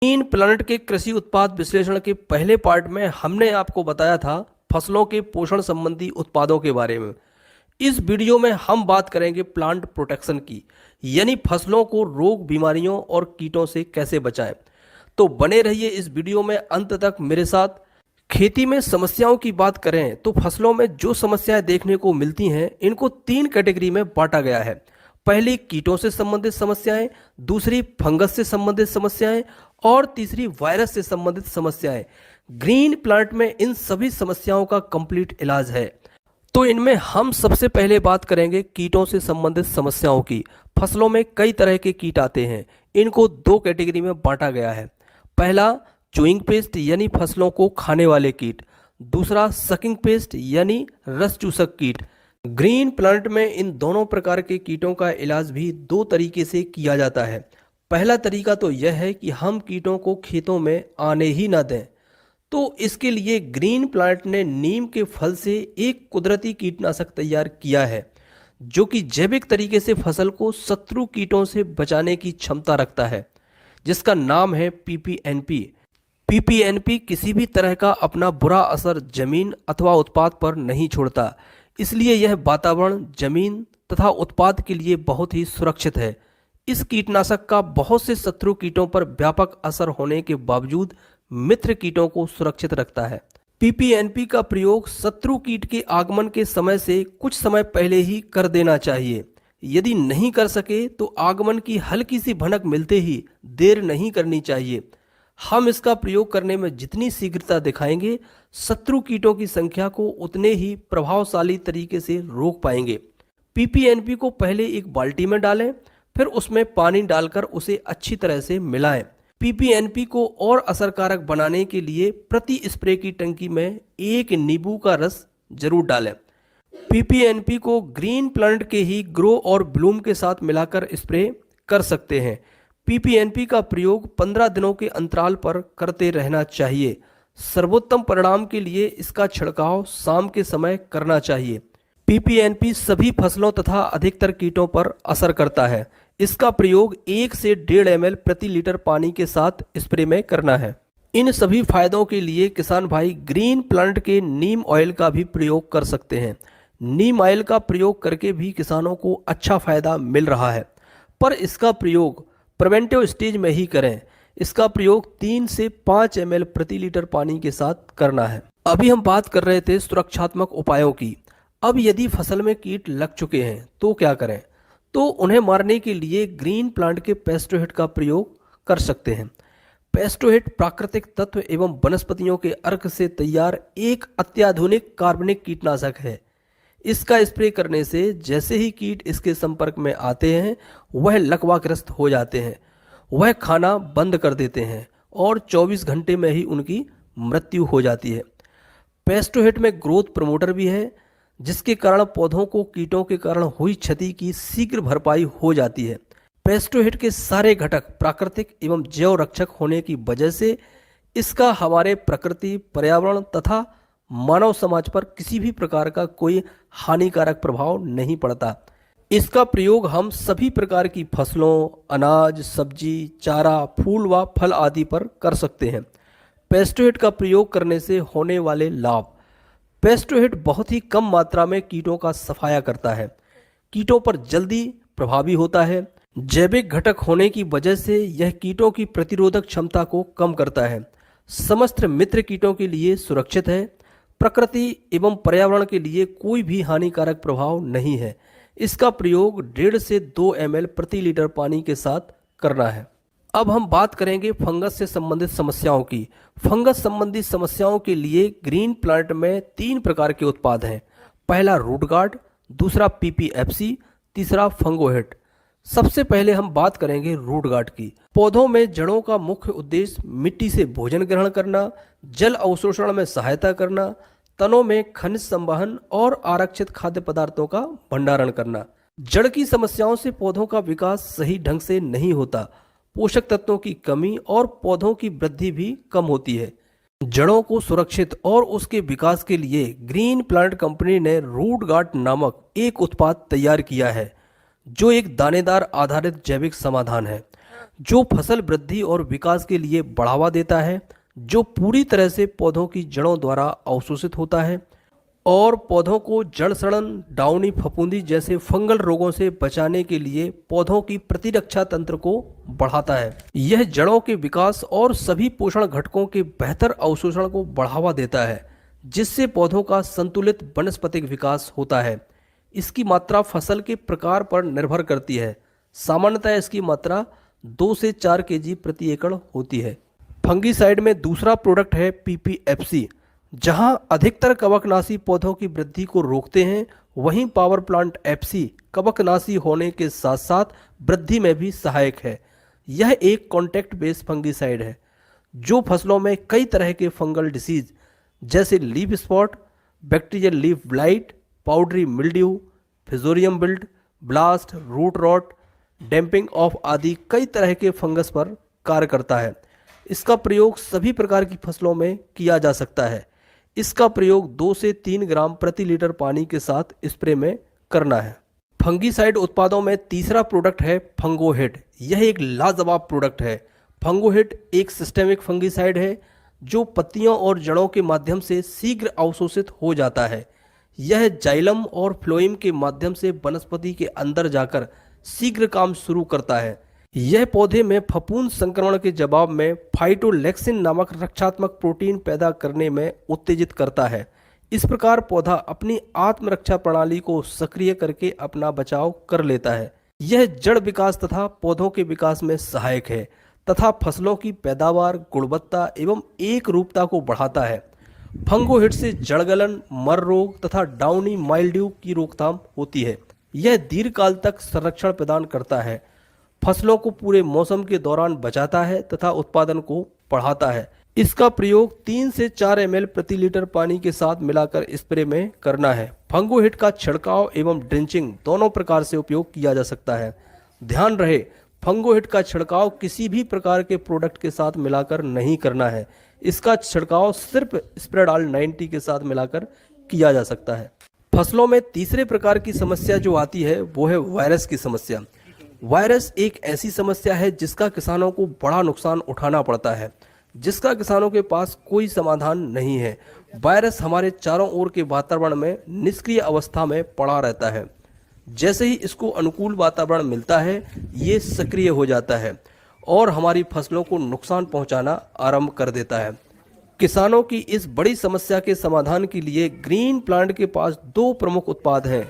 Green planet के कृषि उत्पाद विश्लेषण के पहले पार्ट में हमने आपको बताया था फसलों के पोषण संबंधी उत्पादों के बारे में। इस वीडियो में हम बात करेंगे प्लांट प्रोटेक्शन की, यानी फसलों को रोग, बीमारियों और कीटों से कैसे बचाएं। तो बने रहिए इस वीडियो में अंत तक मेरे साथ। खेती में समस्याओं की बात करें तो फसलों में जो समस्याएं देखने को मिलती हैं इनको 3 कैटेगरी में बांटा गया है। पहली कीटों से संबंधित समस्याएं, दूसरी फंगस से संबंधित समस्याएं और तीसरी वायरस से संबंधित समस्याएं। ग्रीन प्लांट में इन सभी समस्याओं का कंप्लीट इलाज है। तो इनमें हम सबसे पहले बात करेंगे कीटों से संबंधित समस्याओं की। फसलों में कई तरह के कीट आते हैं, इनको 2 कैटेगरी में बांटा गया है। पहला चूइंग पेस्ट यानी फसलों को खाने वाले कीट, दूसरा सकिंग पेस्ट यानी रस चूसक कीट। ग्रीन प्लांट में इन दोनों प्रकार के कीटों का इलाज भी 2 तरीके से किया जाता है। पहला तरीका तो यह है कि हम कीटों को खेतों में आने ही ना दें। तो इसके लिए ग्रीन प्लांट ने नीम के फल से एक कुदरती कीटनाशक तैयार किया है जो कि जैविक तरीके से फसल को शत्रु कीटों से बचाने की क्षमता रखता है, जिसका नाम है पीपीएनपी। पीपीएनपी किसी भी तरह का अपना बुरा असर जमीन अथवा उत्पाद पर नहीं छोड़ता, इसलिए यह वातावरण, जमीन तथा उत्पाद के लिए बहुत ही सुरक्षित है। इस कीटनाशक का बहुत से शत्रु कीटों पर व्यापक असर होने के बावजूद मित्र कीटों को सुरक्षित रखता है। पीपीएनपी का प्रयोग शत्रु कीट के आगमन के समय से कुछ समय पहले ही कर देना चाहिए। यदि नहीं कर सके तो आगमन की हल्की सी भनक मिलते ही देर नहीं करनी चाहिए। हम इसका प्रयोग करने में जितनी शीघ्रता दिखाएंगे, शत्रु कीटों की संख्या को उतने ही प्रभावशाली तरीके से रोक पाएंगे। पीपीएनपी को पहले एक बाल्टी में डालें, फिर उसमें पानी डालकर उसे अच्छी तरह से मिलाएं। पीपीएनपी को और असरकारक बनाने के लिए प्रति स्प्रे की टंकी में 1 नींबू का रस जरूर डालें। पीपीएनपी को ग्रीन प्लांट के ही ग्रो और ब्लूम के साथ मिलाकर स्प्रे कर सकते हैं। पीपीएनपी का प्रयोग 15 दिनों के अंतराल पर करते रहना चाहिए। सर्वोत्तम परिणाम के लिए इसका छिड़काव शाम के समय करना चाहिए। पीपीएनपी सभी फसलों तथा अधिकतर कीटों पर असर करता है। इसका प्रयोग 1 से 1.5 ml प्रति लीटर पानी के साथ स्प्रे में करना है। इन सभी फायदों के लिए किसान भाई ग्रीन प्लांट के नीम ऑयल का भी प्रयोग कर सकते हैं। नीम ऑयल का प्रयोग करके भी किसानों को अच्छा फायदा मिल रहा है, पर इसका प्रयोग प्रिवेंटिव स्टेज में ही करें। इसका प्रयोग 3 से 5 ml प्रति लीटर पानी के साथ करना है। अभी हम बात कर रहे थे सुरक्षात्मक उपायों की। अब यदि फसल में कीट लग चुके हैं तो क्या करें? तो उन्हें मारने के लिए ग्रीन प्लांट के पेस्टोहिट का प्रयोग कर सकते हैं। पेस्टोहिट प्राकृतिक तत्व एवं वनस्पतियों के अर्क से तैयार एक अत्याधुनिक कार्बनिक कीटनाशक है। इसका स्प्रे करने से जैसे ही कीट इसके संपर्क में आते हैं वह लकवाग्रस्त हो जाते हैं, वह खाना बंद कर देते हैं और 24 घंटे में ही उनकी मृत्यु हो जाती है। पेस्टोहिट में ग्रोथ प्रमोटर भी है, जिसके कारण पौधों को कीटों के कारण हुई क्षति की शीघ्र भरपाई हो जाती है। पेस्टोहिट के सारे घटक प्राकृतिक एवं जैव रक्षक होने की वजह से इसका हमारे प्रकृति, पर्यावरण तथा मानव समाज पर किसी भी प्रकार का कोई हानिकारक प्रभाव नहीं पड़ता। इसका प्रयोग हम सभी प्रकार की फसलों, अनाज, सब्जी, चारा, फूल व फल आदि पर कर सकते हैं। पेस्टोहिट का प्रयोग करने से होने वाले लाभ। पेस्टोहिट बहुत ही कम मात्रा में कीटों का सफाया करता है, कीटों पर जल्दी प्रभावी होता है। जैविक घटक होने की वजह से यह कीटों की प्रतिरोधक क्षमता को कम करता है। समस्त मित्र कीटों के लिए सुरक्षित है। प्रकृति एवं पर्यावरण के लिए कोई भी हानिकारक प्रभाव नहीं है। इसका प्रयोग 1.5 से 2 ml प्रति लीटर पानी के साथ करना है। अब हम बात करेंगे फंगस से संबंधित समस्याओं की। फंगस संबंधी समस्याओं के लिए ग्रीन प्लांट में 3 प्रकार के उत्पाद हैं। पहला रूट गार्ड, दूसरा पीपीएफसी, तीसरा फंगोहिट। सबसे पहले हम बात करेंगे रूट गार्ड की। पौधों में जड़ों का मुख्य उद्देश्य मिट्टी से भोजन ग्रहण करना, जल अवशोषण में सहायता करना, तनों में खनिज संवहन और आरक्षित खाद्य पदार्थों का भंडारण करना। जड़ की समस्याओं से पौधों का विकास सही ढंग से नहीं होता, पोषक तत्वों की कमी और पौधों की वृद्धि भी कम होती है। जड़ों को सुरक्षित और उसके विकास के लिए ग्रीन प्लांट कंपनी ने रूट गार्ड नामक एक उत्पाद तैयार किया है, जो एक दानेदार आधारित जैविक समाधान है जो फसल वृद्धि और विकास के लिए बढ़ावा देता है, जो पूरी तरह से पौधों की जड़ों द्वारा अवशोषित होता है और पौधों को जड़ सड़न, डाउनी फफूंदी जैसे फंगल रोगों से बचाने के लिए पौधों की प्रतिरक्षा तंत्र को बढ़ाता है। यह जड़ों के विकास और सभी पोषण घटकों के बेहतर अवशोषण को बढ़ावा देता है, जिससे पौधों का संतुलित वानस्पतिक विकास होता है। इसकी मात्रा फसल के प्रकार पर निर्भर करती है। सामान्यतः इसकी मात्रा 2 से 4 केजी प्रति एकड़ होती है। फंगीसाइड में दूसरा प्रोडक्ट है पीपीएफसी। जहां अधिकतर कवकनाशी पौधों की वृद्धि को रोकते हैं, वहीं पावर प्लांट एफसी कवकनाशी होने के साथ साथ वृद्धि में भी सहायक है। यह एक कॉन्टैक्ट बेस्ड फंगीसाइड है जो फसलों में कई तरह के फंगल डिसीज जैसे leaf spot, bacterial leaf blight, powdery mildew, fusarium wilt, blast, root rot, damping off आदि कई तरह के फंगस पर कार्य करता है। इसका प्रयोग सभी प्रकार की फसलों में किया जा सकता है। इसका प्रयोग 2 से 3 ग्राम प्रति लीटर पानी के साथ स्प्रे में करना है। फंगीसाइड उत्पादों में तीसरा प्रोडक्ट है फंगोहिट। यह एक लाजवाब प्रोडक्ट है। फंगोहिट एक सिस्टेमिक फंगीसाइड है जो पत्तियों और जड़ों के माध्यम से शीघ्र अवशोषित हो जाता है। यह जाइलम और फ्लोएम के माध्यम से वनस्पति के अंदर जाकर शीघ्र काम शुरू करता है। यह पौधे में फफूंद संक्रमण के जवाब में फाइटोलेक्सिन नामक रक्षात्मक प्रोटीन पैदा करने में उत्तेजित करता है। इस प्रकार पौधा अपनी आत्मरक्षा प्रणाली को सक्रिय करके अपना बचाव कर लेता है। यह जड़ विकास तथा पौधों के विकास में सहायक है तथा फसलों की पैदावार, गुणवत्ता एवं एक रूपता को बढ़ाता है। फंगोहिट से जड़गलन, मर रोग तथा डाउनी माइल्ड्यू की रोकथाम होती है। यह दीर्घकाल तक संरक्षण प्रदान करता है, फसलों को पूरे मौसम के दौरान बचाता है तथा उत्पादन को बढ़ाता है। इसका प्रयोग 3 से 4 ml प्रति लीटर पानी के साथ मिलाकर स्प्रे में करना है। फंगोहिट का छिड़काव एवं ड्रिंचिंग दोनों प्रकार से उपयोग किया जा सकता है। ध्यान रहे, फंगोहिट का छिड़काव किसी भी प्रकार के प्रोडक्ट के साथ मिलाकर नहीं करना है। इसका छिड़काव सिर्फ स्प्रेडॉल 90 के साथ मिलाकर किया जा सकता है। फसलों में तीसरे प्रकार की समस्या जो आती है वो है वायरस की समस्या। वायरस एक ऐसी समस्या है जिसका किसानों को बड़ा नुकसान उठाना पड़ता है, जिसका किसानों के पास कोई समाधान नहीं है। वायरस हमारे चारों ओर के वातावरण में निष्क्रिय अवस्था में पड़ा रहता है। जैसे ही इसको अनुकूल वातावरण मिलता है, ये सक्रिय हो जाता है और हमारी फसलों को नुकसान पहुंचाना आरंभ कर देता है। किसानों की इस बड़ी समस्या के समाधान के लिए ग्रीन प्लांट के पास 2 प्रमुख उत्पाद हैं।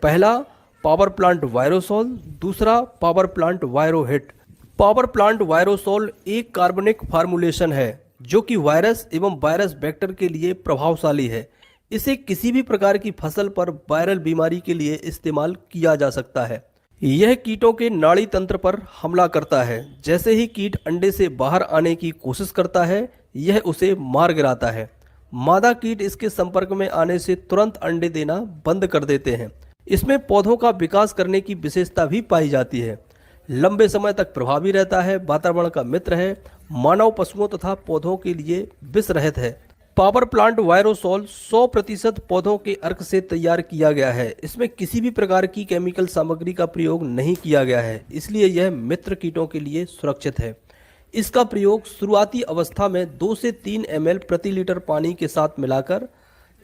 पहला पावर प्लांट वायरोसोल, दूसरा पावर प्लांट वायरोहिट। पावर प्लांट वायरोसोल एक कार्बनिक फार्मूलेशन है जो कि वायरस एवं वायरस वेक्टर के लिए प्रभावशाली है। इसे किसी भी प्रकार की फसल पर वायरल बीमारी के लिए इस्तेमाल किया जा सकता है। यह कीटों के नाड़ी तंत्र पर हमला करता है। जैसे ही कीट अंडे से बाहर आने की कोशिश करता है, यह उसे मार गिराता है। मादा कीट इसके संपर्क में आने से तुरंत अंडे देना बंद कर देते हैं। इसमें पौधों का विकास करने की विशेषता भी पाई जाती है। लंबे समय तक प्रभावी रहता है, वातावरण का मित्र है, मानव, पशुओं तथा पौधों के लिए विष रहित है। पावर प्लांट वायरोसोल 100% पौधों के अर्क से तैयार किया गया है। इसमें किसी भी प्रकार की केमिकल सामग्री का प्रयोग नहीं किया गया है, इसलिए यह मित्र कीटों के लिए सुरक्षित है। इसका प्रयोग शुरुआती अवस्था में 2 से 3 ml प्रति लीटर पानी के साथ मिलाकर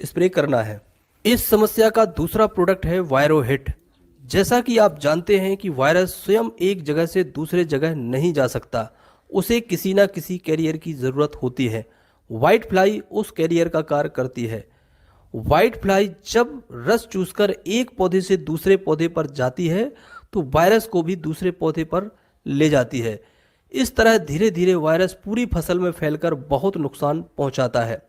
स्प्रे करना है। इस समस्या का दूसरा प्रोडक्ट है वायरोहिट। जैसा कि आप जानते हैं कि वायरस स्वयं एक जगह से दूसरे जगह नहीं जा सकता, उसे किसी न किसी कैरियर की ज़रूरत होती है। व्हाइट फ्लाई उस कैरियर का कार्य करती है। व्हाइट फ्लाई जब रस चूसकर एक पौधे से दूसरे पौधे पर जाती है तो वायरस को भी दूसरे पौधे पर ले जाती है। इस तरह धीरे धीरे वायरस पूरी फसल में फैलकर बहुत नुकसान पहुंचाता है।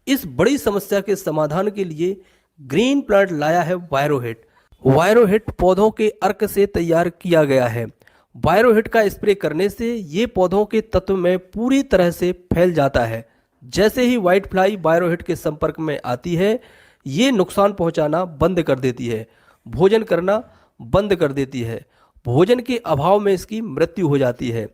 इस बड़ी समस्या के समाधान के लिए ग्रीन प्लांट लाया है वायरोहिट। वायरोहिट पौधों के अर्क से तैयार किया गया है। वायरोहिट का स्प्रे करने से ये पौधों के तत्व में पूरी तरह से फैल जाता है। जैसे ही व्हाइट फ्लाई वायरोहिट के संपर्क में आती है, ये नुकसान पहुंचाना बंद कर देती है, भोजन करना बंद कर देती है। भोजन के अभाव में इसकी मृत्यु हो जाती है।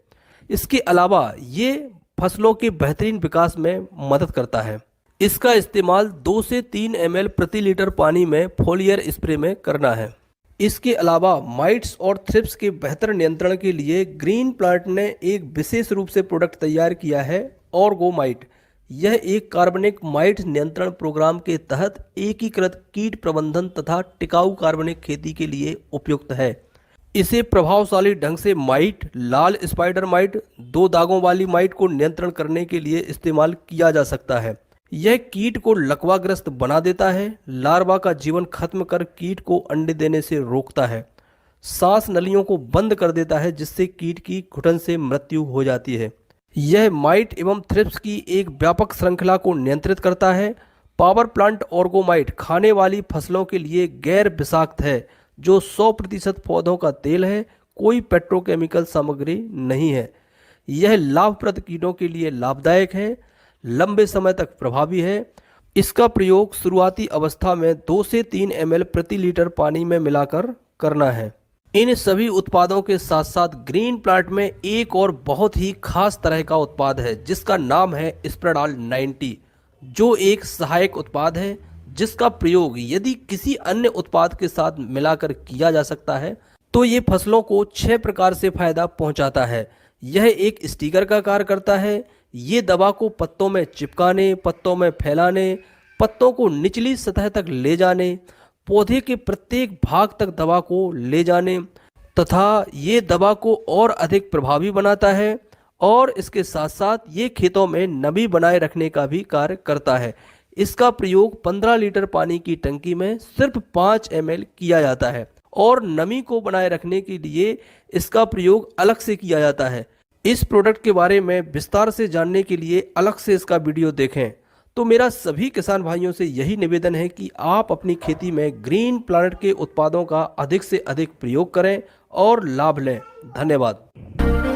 इसके अलावा ये फसलों के बेहतरीन विकास में मदद करता है। इसका इस्तेमाल 2 से 3 ml प्रति लीटर पानी में फोलियर स्प्रे में करना है। इसके अलावा माइट्स और थ्रिप्स के बेहतर नियंत्रण के लिए ग्रीन प्लांट ने एक विशेष रूप से प्रोडक्ट तैयार किया है, ऑर्गोमाइट। यह एक कार्बनिक माइट नियंत्रण प्रोग्राम के तहत एकीकृत कीट प्रबंधन तथा टिकाऊ कार्बनिक खेती के लिए उपयुक्त है। इसे प्रभावशाली ढंग से माइट, लाल स्पाइडर माइट, 2 दागों वाली माइट को नियंत्रण करने के लिए इस्तेमाल किया जा सकता है। यह कीट को लकवाग्रस्त बना देता है, लार्वा का जीवन खत्म कर कीट को अंडे देने से रोकता है, सांस नलियों को बंद कर देता है जिससे कीट की घुटन से मृत्यु हो जाती है। यह माइट एवं थ्रिप्स की एक व्यापक श्रृंखला को नियंत्रित करता है। पावर प्लांट ऑर्गोमाइट खाने वाली फसलों के लिए गैर विषाक्त है, जो 100% पौधों का तेल है, कोई पेट्रोकेमिकल सामग्री नहीं है। यह लाभप्रद कीटों के लिए लाभदायक है, लंबे समय तक प्रभावी है। इसका प्रयोग शुरुआती अवस्था में 2 से 3 ml प्रति लीटर पानी में मिलाकर करना है। इन सभी उत्पादों के साथ साथ ग्रीन प्लांट में एक और बहुत ही खास तरह का उत्पाद है जिसका नाम है स्प्रेडॉल 90, जो एक सहायक उत्पाद है जिसका प्रयोग यदि किसी अन्य उत्पाद के साथ मिलाकर किया जा सकता है तो ये फसलों को 6 प्रकार से फायदा पहुंचाता है। यह एक स्टिकर का कार्य करता है। ये दवा को पत्तों में चिपकाने, पत्तों में फैलाने, पत्तों को निचली सतह तक ले जाने, पौधे के प्रत्येक भाग तक दवा को ले जाने तथा ये दवा को और अधिक प्रभावी बनाता है। और इसके साथ साथ ये खेतों में नमी बनाए रखने का भी कार्य करता है। इसका प्रयोग 15 लीटर पानी की टंकी में सिर्फ 5 ml किया जाता है और नमी को बनाए रखने के लिए इसका प्रयोग अलग से किया जाता है। इस प्रोडक्ट के बारे में विस्तार से जानने के लिए अलग से इसका वीडियो देखें। तो मेरा सभी किसान भाइयों से यही निवेदन है कि आप अपनी खेती में ग्रीन प्लानेट के उत्पादों का अधिक से अधिक प्रयोग करें और लाभ लें। धन्यवाद।